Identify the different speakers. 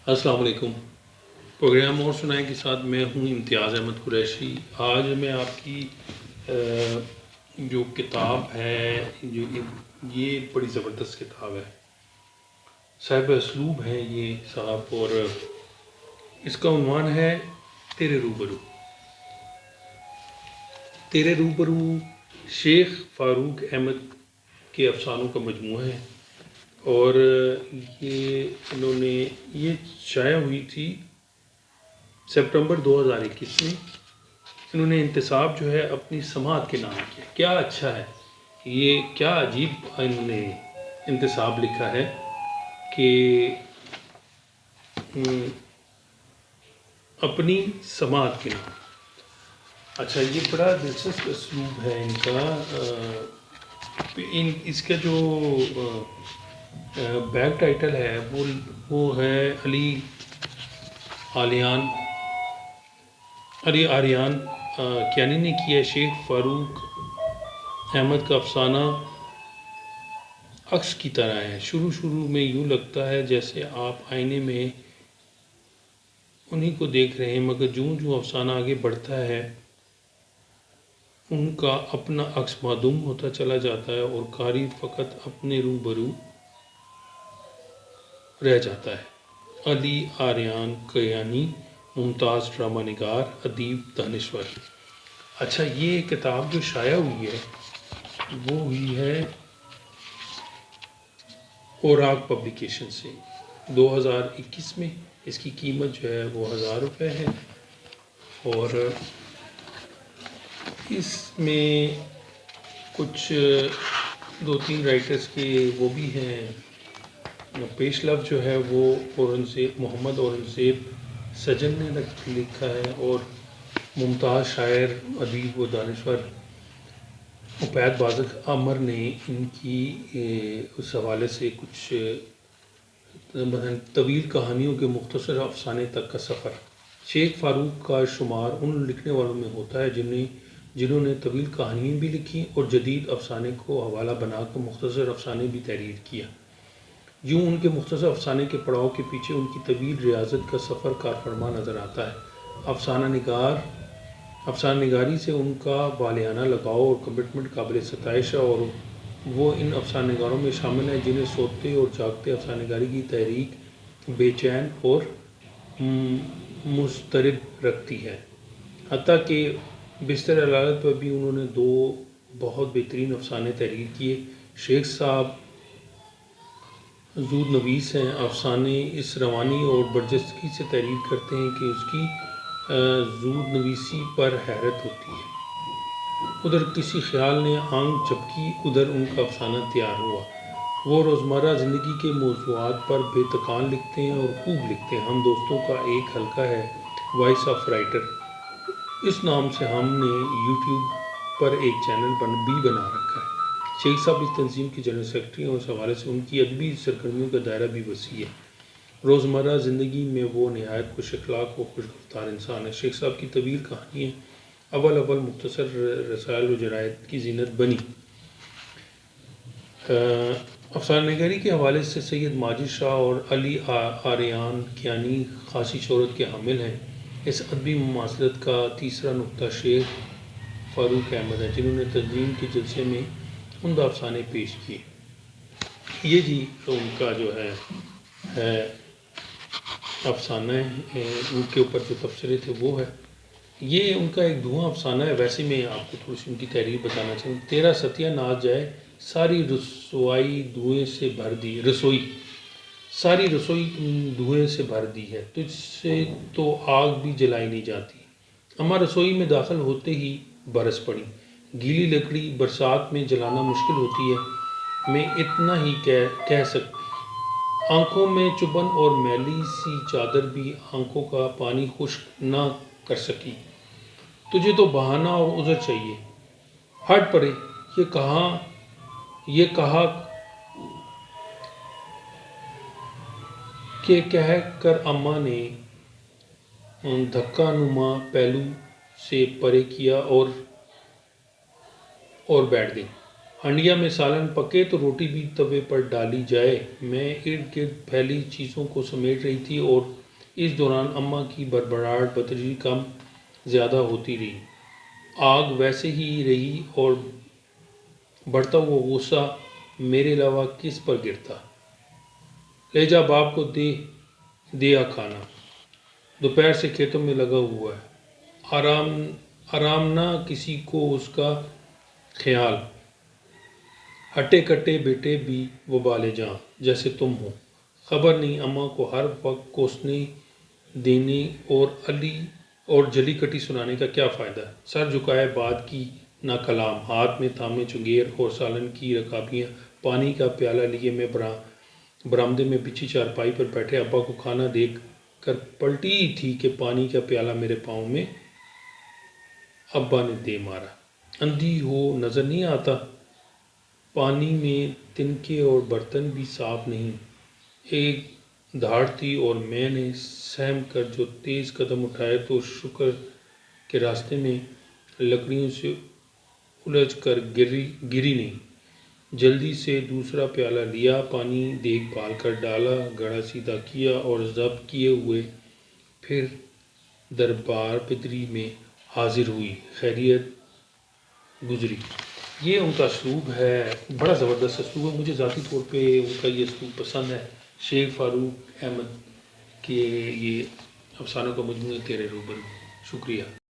Speaker 1: السلام علیکم۔ پروگرام اور سنائیں کے ساتھ میں ہوں امتیاز احمد قریشی۔ آج میں آپ کی جو کتاب ہے یہ بڑی زبردست کتاب ہے، صاحب اسلوب ہیں یہ صاحب، اور اس کا عنوان ہے تیرے روبرو۔ تیرے روبرو شیخ فاروق احمد کے افسانوں کا مجموعہ ہے، اور یہ شائع ہوئی تھی سپٹمبر 2021 میں۔ انہوں نے انتصاب جو ہے اپنی سماعت کے نام کیا۔ کیا اچھا ہے یہ، کیا عجیب انہوں نے انتصاب لکھا ہے کہ اپنی سماعت کے نام۔ اچھا، یہ بڑا دلچسپ اسلوب ہے ان کا۔ اس کا جو بیک ٹائٹل ہے وہ ہے علی آریان کیانی نے کیا۔ شیخ فاروق احمد کا افسانہ عکس کی طرح ہے۔ شروع میں یوں لگتا ہے جیسے آپ آئینے میں انہی کو دیکھ رہے ہیں، مگر جوں افسانہ آگے بڑھتا ہے ان کا اپنا عکس معدوم ہوتا چلا جاتا ہے اور قاری فقط اپنے روبرو رہ جاتا ہے۔ علی آریان کیانی، ممتاز ڈرامہ نگار، ادیب، دانشور۔ اچھا، یہ کتاب جو شائع ہوئی ہے وہ ہوئی ہے اوراق پبلیکیشن سے 2021 میں۔ اس کی قیمت جو ہے وہ 1000 روپے ہے، اور اس میں کچھ 2-3 رائٹرز کے وہ بھی ہیں۔ پیش لفظ جو ہے وہ محمد اورنگزیب سجن نے لکھا ہے، اور ممتاز شاعر، ادیب و دانشور عبید بازق عامر نے ان کی اس حوالے سے کچھ طویل کہانیوں کے مختصر افسانے تک کا سفر۔ شیخ فاروق کا شمار ان لکھنے والوں میں ہوتا ہے جنہوں نے طویل کہانیاں بھی لکھی اور جدید افسانے کو حوالہ بنا کر مختصر افسانے بھی تحریر کیا۔ یوں ان کے مختصر افسانے کے پڑاؤ کے پیچھے ان کی طویل ریاضت کا سفر کارفرما نظر آتا ہے۔ افسانہ نگاری سے ان کا والہانہ لگاؤ اور کمٹمنٹ قابل ستائش ہے، اور وہ ان افسانہ نگاروں میں شامل ہیں جنہیں سوتے اور جاگتے افسانہ نگاری کی تحریک بے چین اور مضطرب رکھتی ہے۔ حتیٰ کہ بستر علالت پر بھی انہوں نے 2 بہت بہترین افسانے تحریر کیے۔ شیخ صاحب زود نویس ہیں۔ افسانے اس روانی اور برجستگی سے تحریر کرتے ہیں کہ اس کی زود نویسی پر حیرت ہوتی ہے۔ ادھر کسی خیال نے آنکھ جھپکی، ادھر ان کا افسانہ تیار ہوا۔ وہ روزمرہ زندگی کے موضوعات پر بے تکان لکھتے ہیں اور خوب لکھتے ہیں۔ ہم دوستوں کا ایک حلقہ ہے وائس آف رائٹر، اس نام سے ہم نے یوٹیوب پر ایک چینل بھی بنا رکھا ہے۔ شیخ صاحب اس تنظیم کی جنرل سیکرٹری ہیں، اور اس حوالے سے ان کی ادبی سرگرمیوں کا دائرہ بھی وسیع ہے۔ روزمرہ زندگی میں وہ نہایت خوش اخلاق و خوش گفتار انسان ہے۔ شیخ صاحب کی طویل کہانیاں اول مختصر رسائل و جرائد کی زینت بنی۔ افسانہ نگاری کے حوالے سے سید ماجد شاہ اور علی آریان کیانی خاصی شہرت کے حامل ہیں۔ اس ادبی مماثلت کا تیسرا نقطہ شیخ فاروق احمد ہے، جنہوں نے تنظیم کے جلسے میں عمدہ افسانے پیش کیے۔ یہ جی ان کا جو ہے افسانہ ہے، ان کے اوپر جو تبصرے تھے وہ ہے۔ یہ ان کا ایک دھواں افسانہ ہے۔ ویسے میں آپ کو تھوڑی سی ان کی تحریر بتانا چاہوں۔ تیرا ستیہ ناش جائے، ساری رسوئی دھوئیں سے بھر دی، ساری رسوئی دھوئیں سے بھر دی ہے، تجھ سے تو آگ بھی جلائی نہیں جاتی۔ اماں رسوئی میں داخل ہوتے ہی برس پڑی۔ گیلی لکڑی برسات میں جلانا مشکل ہوتی ہے، میں اتنا ہی کہہ سکتی۔ آنکھوں میں چبھن اور میلی سی چادر بھی آنکھوں کا پانی خشک نہ کر سکی۔ تجھے تو بہانہ اور عذر چاہیے، ہٹ پڑے۔ یہ کہا کہ کہہ کر اماں نے دھکا نما پہلو سے پرے کیا اور بیٹھ گئی۔ ہنڈیا میں سالن پکے تو روٹی بھی توے پر ڈالی جائے۔ میں ارد گرد پھیلی چیزوں کو سمیٹ رہی تھی اور اس دوران اماں کی بڑبڑاہٹ بتدریج کم زیادہ ہوتی رہی۔ آگ ویسے ہی رہی اور بڑھتا ہوا غصہ میرے علاوہ کس پر گرتا۔ لے جا باپ کو دے کھانا، دوپہر سے کھیتوں میں لگا ہوا ہے، آرام نہ کسی کو اس کا خیال۔ ہٹے کٹے بیٹے بھی وبالِ جاں جیسے تم ہو۔ خبر نہیں اماں کو ہر وقت کوسنے دینے اور جلی کٹی سنانے کا کیا فائدہ ہے۔ سر جھکائے بات کی نہ کلام، ہاتھ میں تھامے چنگیر اور سالن کی رکابیاں، پانی کا پیالہ لیے میں برآمدے میں بچھی چارپائی پر بیٹھے ابا کو کھانا دے کر پلٹی تھی کہ پانی کا پیالہ میرے پاؤں میں ابا نے دے مارا۔ اندھی ہو نظر نہیں آتا، پانی میں تنکے اور برتن بھی صاف نہیں۔ ایک دھاڑ تھی اور میں نے سہم کر جو تیز قدم اٹھائے تو شکر کہ راستے میں لکڑیوں سے الجھ کر گری نہیں۔ جلدی سے دوسرا پیالہ لیا، پانی دیکھ بھال کر ڈالا، گھڑا سیدھا کیا اور ضبط کیے ہوئے پھر دربار پدری میں حاضر ہوئی۔ خیریت گزری۔ یہ ان کا اسلوب ہے، بڑا زبردست اسلوب ہے۔ مجھے ذاتی طور پہ ان کا یہ اسلوب پسند ہے۔ شیخ فاروق احمد کے یہ افسانوں کا مجموعہ تیرے روبرو۔ شکریہ۔